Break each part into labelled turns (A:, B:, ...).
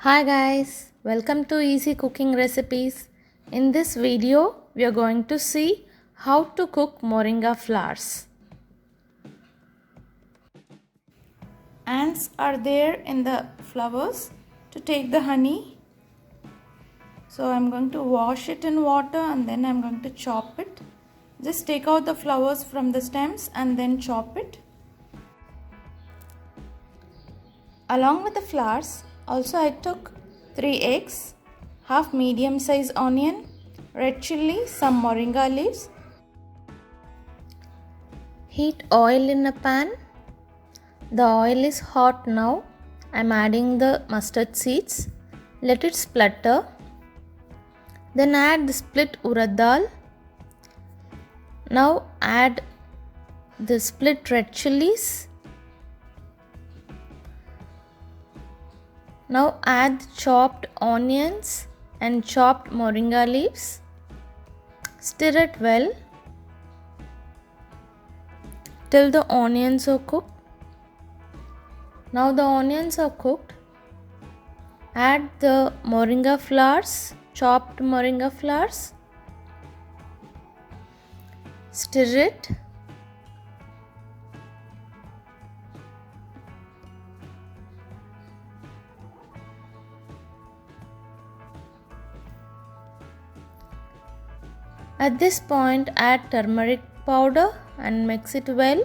A: Hi guys, welcome to Easy Cooking Recipes. In this video, we are going to see how to cook moringa flowers. Ants are there in the flowers to take the honey. So I'm going to wash it in water and then I'm going to chop it. Just take out the flowers from the stems and then chop it. Along with the flowers, also I took 3 eggs, half medium size onion, red chilli, some moringa leaves. Heat oil in a pan. The oil is hot now. I am adding the mustard seeds. Let it splutter. Then add the split urad dal. Now add the split red chillies. Now add chopped onions and chopped moringa leaves. Stir it well till the onions are cooked. Now the onions are cooked. Add the moringa flowers, chopped moringa flowers. Stir it. At this point, add turmeric powder and mix it well.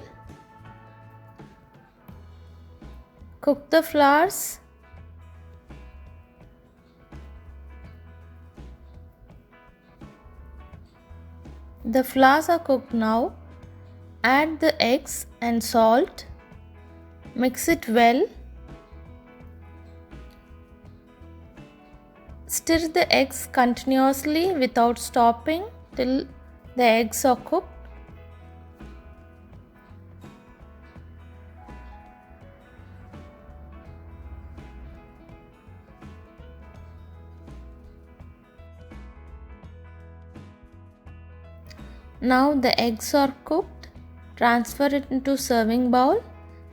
A: Cook the flowers. The flowers are cooked now. Add the eggs and salt. Mix it well. Stir the eggs continuously without stopping till the eggs are cooked. Now the eggs are cooked. Transfer it into serving bowl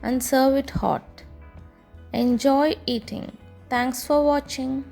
A: and serve it hot. Enjoy eating. Thanks for watching.